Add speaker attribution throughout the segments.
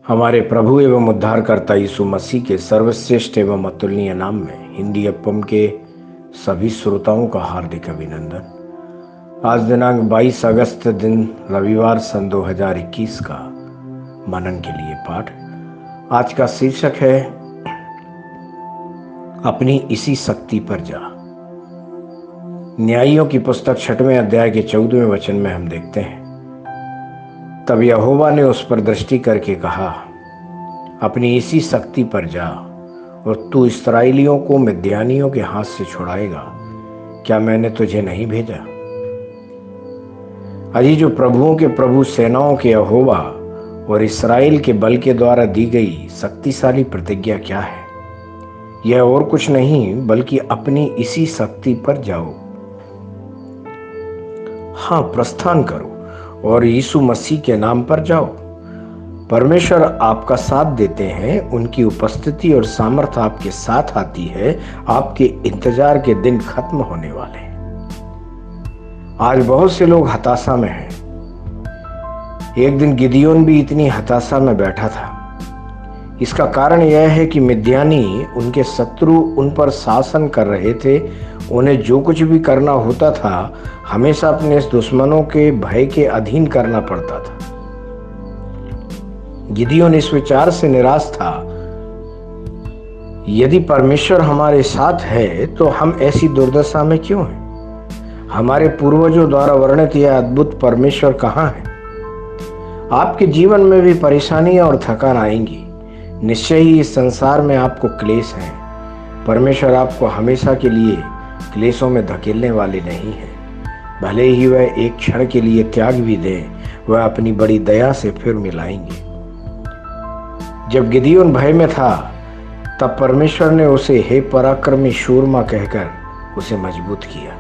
Speaker 1: हमारे प्रभु एवं उद्धारकर्ता यीशु मसीह के सर्वश्रेष्ठ एवं अतुलनीय नाम में हिंदी एफएम के सभी श्रोताओं का हार्दिक अभिनंदन। आज दिनांक 22 अगस्त दिन रविवार सन 2021 का मनन के लिए पाठ। आज का शीर्षक है अपनी इसी शक्ति पर जा। न्यायियों की पुस्तक 6वें अध्याय के 14वें वचन में हम देखते हैं, तब यहोवा ने उस पर दृष्टि करके कहा, अपनी इसी शक्ति पर जा और तू इस्राएलियों को मिद्यानियों के हाथ से छुड़ाएगा। क्या मैंने तुझे नहीं भेजा? अजी जो प्रभुओं के प्रभु सेनाओं के यहोवा और इस्राएल के बल के द्वारा दी गई शक्तिशाली प्रतिज्ञा क्या है? यह और कुछ नहीं बल्कि अपनी इसी शक्ति पर जाओ। हाँ, प्रस्थान करो और यीशु मसीह के नाम पर जाओ। परमेश्वर आपका साथ देते हैं, उनकी उपस्थिति और सामर्थ आपके साथ आती है। आपके इंतजार के दिन खत्म होने वाले हैं। आज बहुत से लोग हताशा में हैं। एक दिन गिदियोन भी इतनी हताशा में बैठा था। इसका कारण यह है कि मिद्यानी, उनके शत्रु, उन पर शासन कर रहे थे। उन्हें जो कुछ भी करना होता था हमेशा अपने दुश्मनों के भय के अधीन करना पड़ता था। गिदियोन इस विचार से निराश था, यदि परमेश्वर हमारे साथ है तो हम ऐसी दुर्दशा में क्यों हैं? हमारे पूर्वजों द्वारा वर्णित यह अद्भुत परमेश्वर कहाँ है? आपके जीवन में भी परेशानियां और थकान आएंगी। निश्चय ही इस संसार में आपको क्लेश हैं। परमेश्वर आपको हमेशा के लिए क्लेशों में धकेलने वाले नहीं हैं। भले ही वह एक क्षण के लिए त्याग भी दें, वह अपनी बड़ी दया से फिर मिलाएंगे। जब गिदियोन भय में था तब परमेश्वर ने उसे हे पराक्रमी शूरमा कहकर उसे मजबूत किया।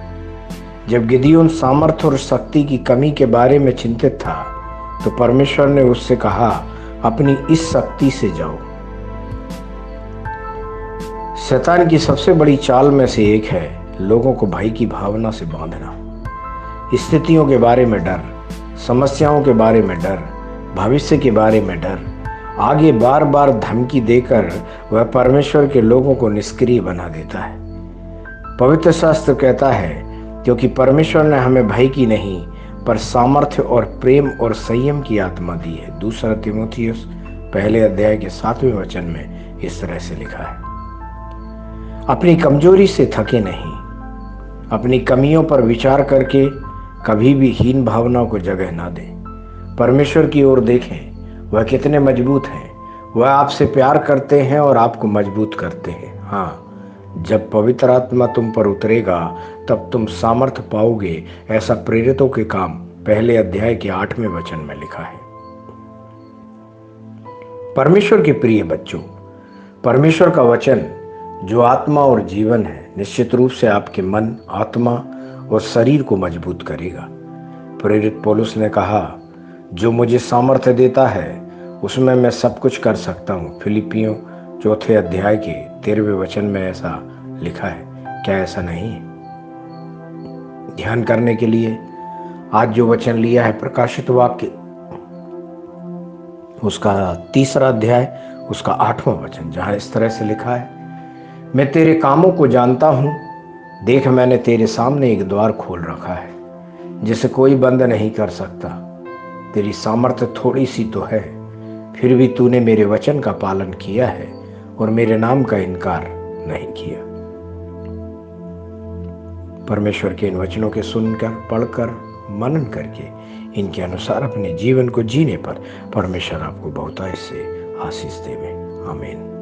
Speaker 1: जब गिदियोन सामर्थ्य और शक्ति की कमी के बारे में चिंतित था तो परमेश्वर ने उससे कहा, अपनी इस शक्ति से जाओ। शैतान की सबसे बड़ी चाल में से एक है लोगों को भय की भावना से बांधना। स्थितियों के बारे में डर, समस्याओं के बारे में डर, भविष्य के बारे में डर, आगे बार बार धमकी देकर वह परमेश्वर के लोगों को निष्क्रिय बना देता है। पवित्र शास्त्र कहता है, क्योंकि परमेश्वर ने हमें भय की नहीं पर सामर्थ्य और प्रेम और संयम की आत्मा दी है। 2 तीमुथियुस 1 अध्याय के 7वें वचन में इस तरह से लिखा है, अपनी कमजोरी से थके नहीं। अपनी कमियों पर विचार करके कभी भी हीन भावनाओं को जगह ना दें। परमेश्वर की ओर देखें, वह कितने मजबूत हैं। वह आपसे प्यार करते हैं और आपको मजबूत करते हैं। हाँ, जब पवित्र आत्मा तुम पर उतरेगा तब तुम सामर्थ्य पाओगे। ऐसा प्रेरितों के काम 1 अध्याय के 8वें वचन में लिखा है। परमेश्वर के प्रिय बच्चों, परमेश्वर का वचन जो आत्मा और जीवन है निश्चित रूप से आपके मन, आत्मा और शरीर को मजबूत करेगा। प्रेरित पौलुस ने कहा, जो मुझे सामर्थ्य देता है उसमें मैं सब कुछ कर सकता हूँ। फिलिपियों 4 अध्याय के 13वें वचन में ऐसा लिखा है। क्या ऐसा नहीं है? ध्यान करने के लिए आज जो वचन लिया है प्रकाशित वाक्य उसका 3 अध्याय उसका 8वां वचन, जहां इस तरह से लिखा है, मैं तेरे कामों को जानता हूं। देख, मैंने तेरे सामने एक द्वार खोल रखा है जिसे कोई बंद नहीं कर सकता। तेरी सामर्थ्य थोड़ी सी तो है, फिर भी तूने मेरे वचन का पालन किया है और मेरे नाम का इनकार नहीं किया। परमेश्वर के इन वचनों के सुनकर, पढ़कर, मनन करके इनके अनुसार अपने जीवन को जीने पर परमेश्वर आपको बहुतायत से आशीष देवे। आमीन।